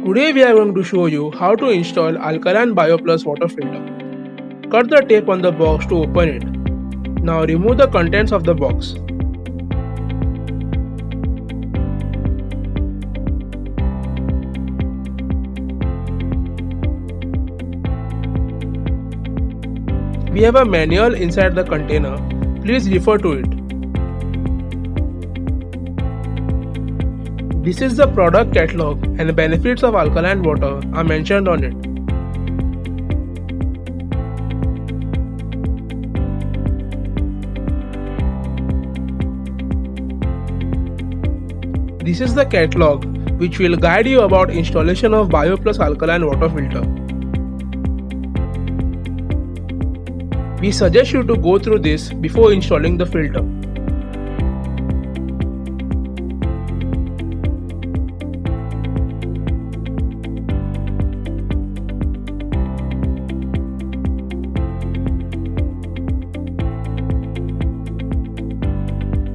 Today we are going to show you how to install Alkaline BioPlus water filter. Cut the tape on the box to open it. Now remove the contents of the box. We have a manual inside the container. Please refer to it. This is the product catalog and the benefits of alkaline water are mentioned on it. This is the catalog which will guide you about installation of BioPlus alkaline water filter. We suggest you to go through this before installing the filter.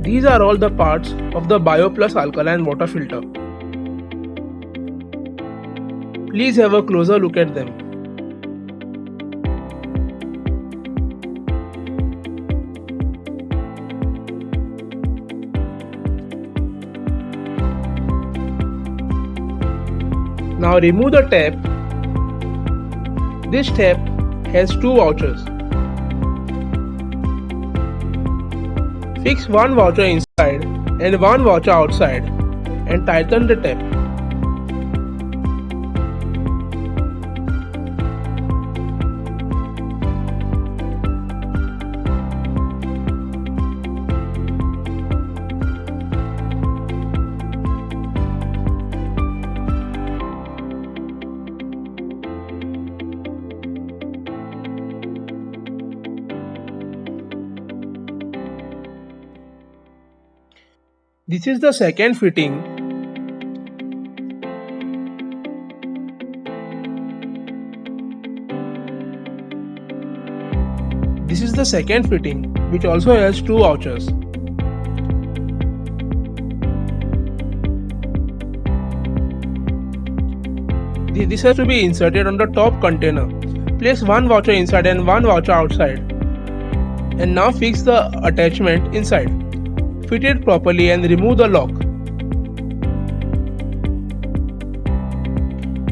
These are all the parts of the BioPlus alkaline water filter. Please have a closer look at them. Now remove the tap. This tap has two vouchers. Fix one voucher inside and one voucher outside and tighten the tap. This is the second fitting. This is the second fitting which also has two vouchers. This has to be inserted on the top container. Place one voucher inside and one voucher outside. And now fix the attachment inside. Fit it properly and remove the lock.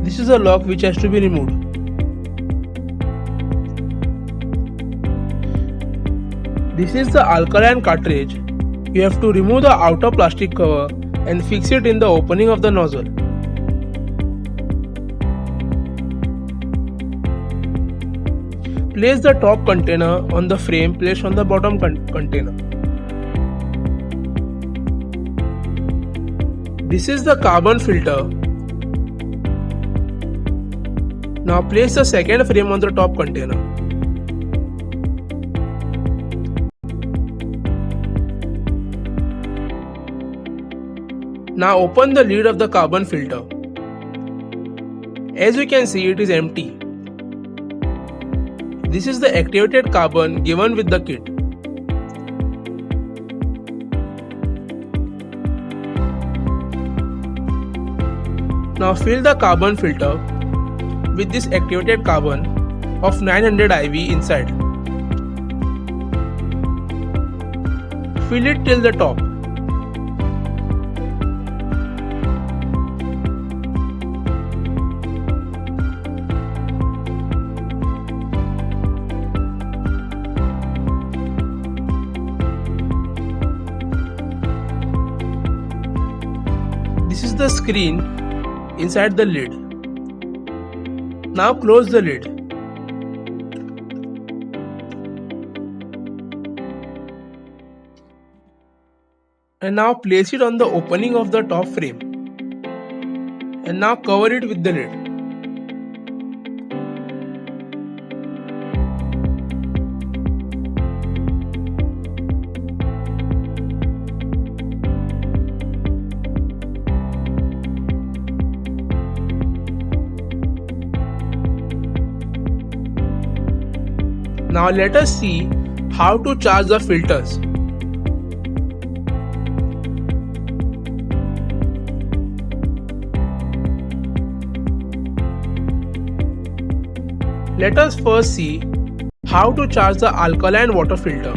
This is a lock which has to be removed. This is the alkaline cartridge. You have to remove the outer plastic cover and fix it in the opening of the nozzle. Place the top container on the frame placed on the bottom container. This is the carbon filter. Now place the second frame on the top container. Now open the lid of the carbon filter. As you can see, it is empty. This is the activated carbon given with the kit. Now fill the carbon filter with this activated carbon of 900 IV inside. Fill it till the top. This is the screen inside the lid. Now close the lid. And now place it on the opening of the top frame. And now cover it with the lid. Now let us see how to charge the filters. Let us first see how to charge the alkaline water filter.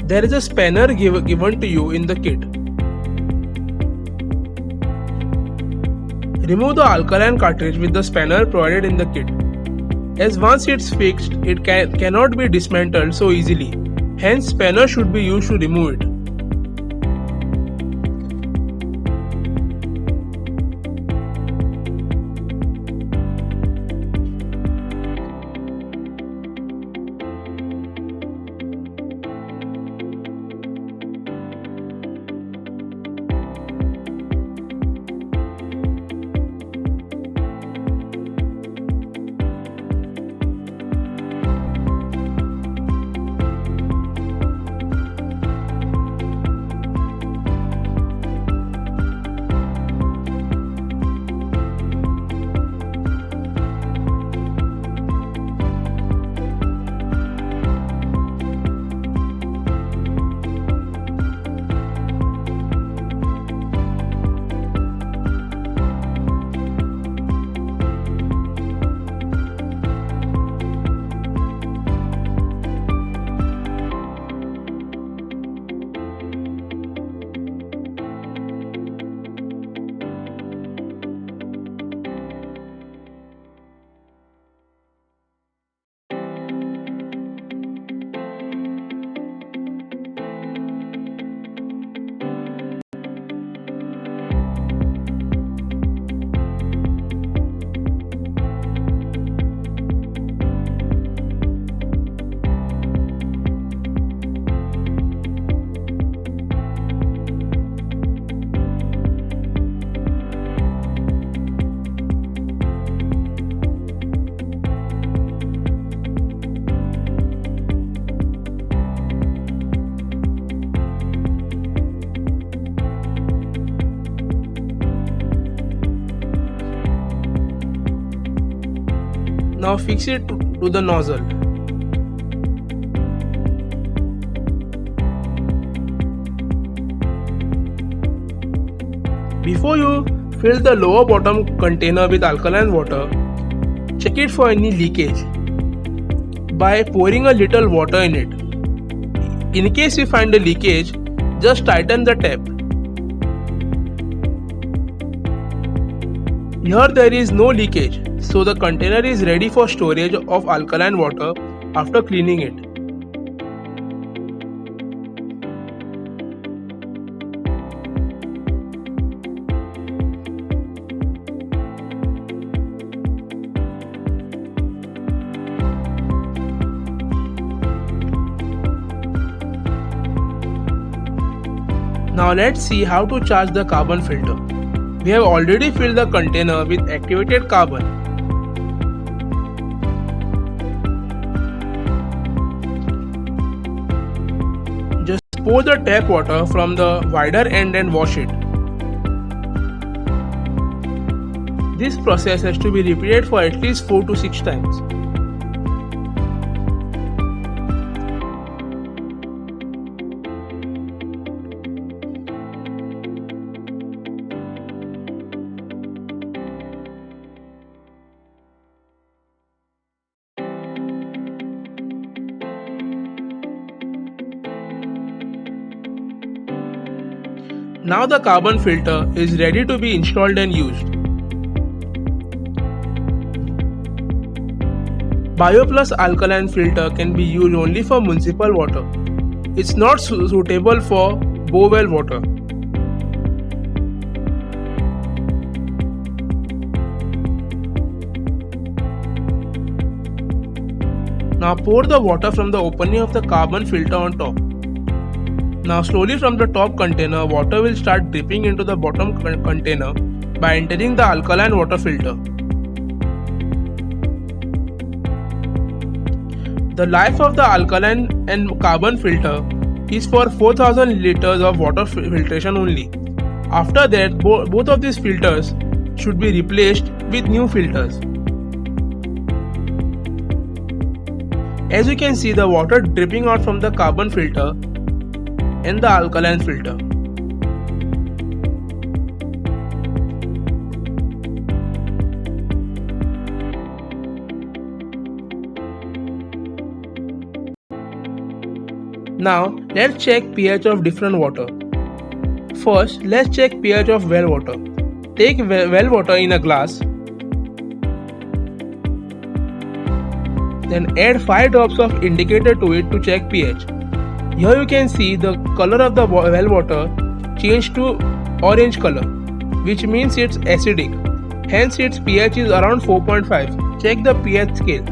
There is a spanner given to you in the kit. Remove the alkaline cartridge with the spanner provided in the kit. As once it's fixed, it cannot be dismantled so easily. Hence, spanner should be used to remove it. Now fix it to the nozzle. Before you fill the lower bottom container with alkaline water, check it for any leakage by pouring a little water in it. In case you find a leakage, just tighten the tap. Here there is no leakage, so the container is ready for storage of alkaline water after cleaning it. Now let's see how to charge the carbon filter. We have already filled the container with activated carbon. Just pour the tap water from the wider end and wash it. This process has to be repeated for at least 4 to 6 times. Now the carbon filter is ready to be installed and used. BioPlus alkaline filter can be used only for municipal water. It's not suitable for borewell water. Now pour the water from the opening of the carbon filter on top. Now slowly from the top container, water will start dripping into the bottom container by entering the alkaline water filter. The life of the alkaline and carbon filter is for 4000 liters of water filtration only. After that, both of these filters should be replaced with new filters. As you can see, the water dripping out from the carbon filter and the alkaline filter. Now let's check pH of different water. First, let's check pH of well water. Take well water in a glass. Then add 5 drops of indicator to it to check pH. Here you can see the color of the well water change to orange color, which means it's acidic. Hence its pH is around 4.5. Check the pH scale.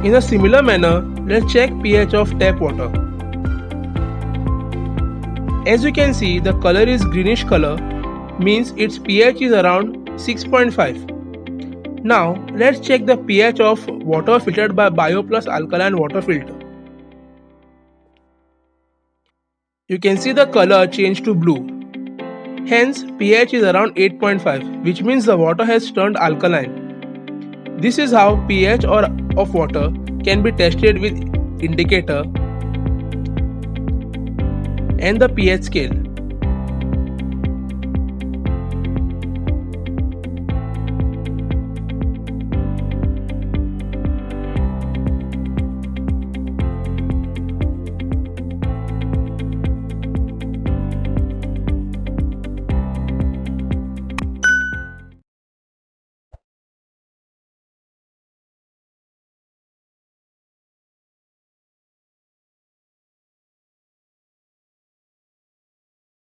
In a similar manner, let's check pH of tap water. As you can see, the color is greenish color, means its pH is around 6.5. Now let's check the pH of water filtered by BioPlus alkaline water filter. You can see the color change to blue. Hence pH is around 8.5, which means the water has turned alkaline. This is how pH of water can be tested with indicator and the pH scale.